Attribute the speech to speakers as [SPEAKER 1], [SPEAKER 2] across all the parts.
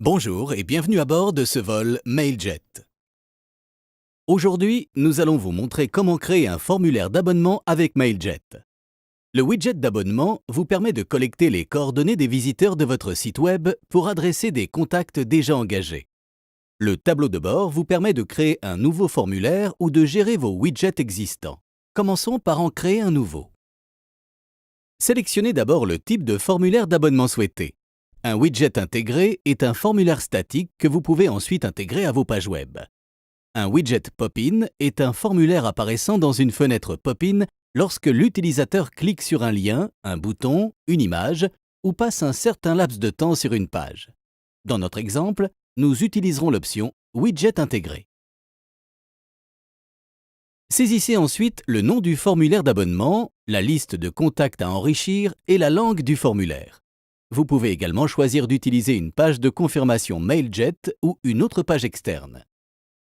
[SPEAKER 1] Bonjour et bienvenue à bord de ce vol Mailjet. Aujourd'hui, nous allons vous montrer comment créer un formulaire d'abonnement avec Mailjet. Le widget d'abonnement vous permet de collecter les coordonnées des visiteurs de votre site web pour adresser des contacts déjà engagés. Le tableau de bord vous permet de créer un nouveau formulaire ou de gérer vos widgets existants. Commençons par en créer un nouveau. Sélectionnez d'abord le type de formulaire d'abonnement souhaité. Un widget intégré est un formulaire statique que vous pouvez ensuite intégrer à vos pages web. Un widget pop-in est un formulaire apparaissant dans une fenêtre pop-in lorsque l'utilisateur clique sur un lien, un bouton, une image ou passe un certain laps de temps sur une page. Dans notre exemple, nous utiliserons l'option « Widget intégré ». Saisissez ensuite le nom du formulaire d'abonnement, la liste de contacts à enrichir et la langue du formulaire. Vous pouvez également choisir d'utiliser une page de confirmation Mailjet ou une autre page externe.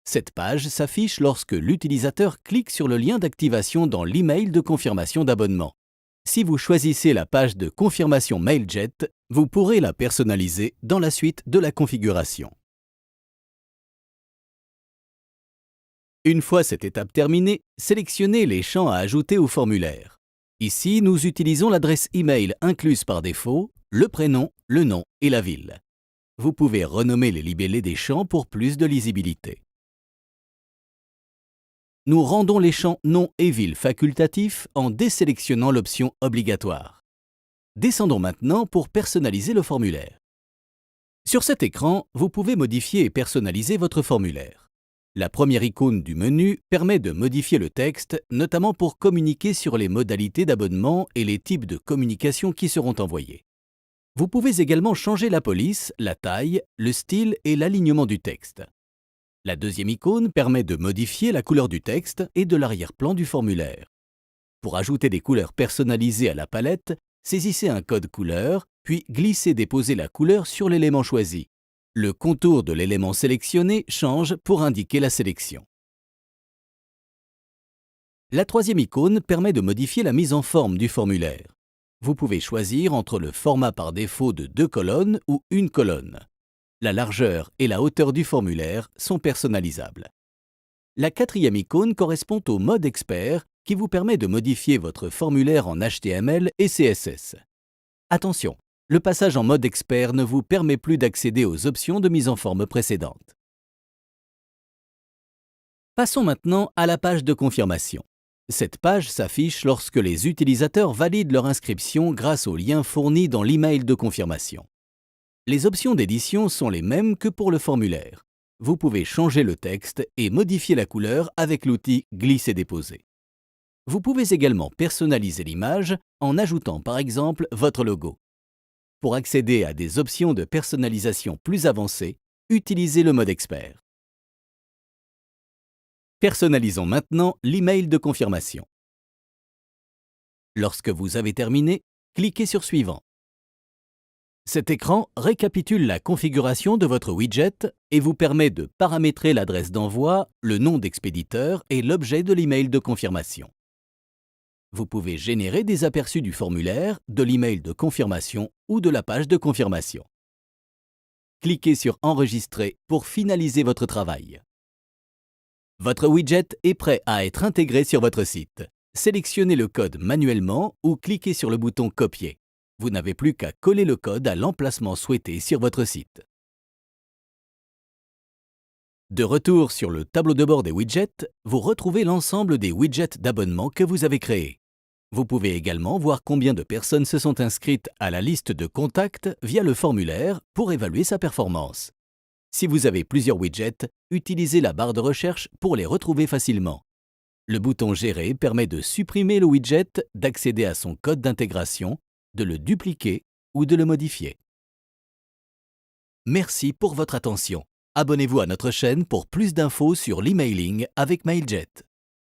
[SPEAKER 1] Cette page s'affiche lorsque l'utilisateur clique sur le lien d'activation dans l'email de confirmation d'abonnement. Si vous choisissez la page de confirmation Mailjet, vous pourrez la personnaliser dans la suite de la configuration. Une fois cette étape terminée, sélectionnez les champs à ajouter au formulaire. Ici, nous utilisons l'adresse email incluse par défaut, le prénom, le nom et la ville. Vous pouvez renommer les libellés des champs pour plus de lisibilité. Nous rendons les champs nom et ville facultatifs en désélectionnant l'option obligatoire. Descendons maintenant pour personnaliser le formulaire. Sur cet écran, vous pouvez modifier et personnaliser votre formulaire. La première icône du menu permet de modifier le texte, notamment pour communiquer sur les modalités d'abonnement et les types de communication qui seront envoyés. Vous pouvez également changer la police, la taille, le style et l'alignement du texte. La deuxième icône permet de modifier la couleur du texte et de l'arrière-plan du formulaire. Pour ajouter des couleurs personnalisées à la palette, saisissez un code couleur, puis glissez-déposez la couleur sur l'élément choisi. Le contour de l'élément sélectionné change pour indiquer la sélection. La troisième icône permet de modifier la mise en forme du formulaire. Vous pouvez choisir entre le format par défaut de 2 colonnes ou une colonne. La largeur et la hauteur du formulaire sont personnalisables. La quatrième icône correspond au mode expert qui vous permet de modifier votre formulaire en HTML et CSS. Attention, le passage en mode expert ne vous permet plus d'accéder aux options de mise en forme précédentes. Passons maintenant à la page de confirmation. Cette page s'affiche lorsque les utilisateurs valident leur inscription grâce au lien fourni dans l'email de confirmation. Les options d'édition sont les mêmes que pour le formulaire. Vous pouvez changer le texte et modifier la couleur avec l'outil Glisser-déposer. Vous pouvez également personnaliser l'image en ajoutant par exemple votre logo. Pour accéder à des options de personnalisation plus avancées, utilisez le mode expert. Personnalisons maintenant l'email de confirmation. Lorsque vous avez terminé, cliquez sur Suivant. Cet écran récapitule la configuration de votre widget et vous permet de paramétrer l'adresse d'envoi, le nom d'expéditeur et l'objet de l'email de confirmation. Vous pouvez générer des aperçus du formulaire, de l'email de confirmation ou de la page de confirmation. Cliquez sur Enregistrer pour finaliser votre travail. Votre widget est prêt à être intégré sur votre site. Sélectionnez le code manuellement ou cliquez sur le bouton Copier. Vous n'avez plus qu'à coller le code à l'emplacement souhaité sur votre site. De retour sur le tableau de bord des widgets, vous retrouvez l'ensemble des widgets d'abonnement que vous avez créés. Vous pouvez également voir combien de personnes se sont inscrites à la liste de contacts via le formulaire pour évaluer sa performance. Si vous avez plusieurs widgets, utilisez la barre de recherche pour les retrouver facilement. Le bouton Gérer permet de supprimer le widget, d'accéder à son code d'intégration, de le dupliquer ou de le modifier. Merci pour votre attention. Abonnez-vous à notre chaîne pour plus d'infos sur l'emailing avec Mailjet.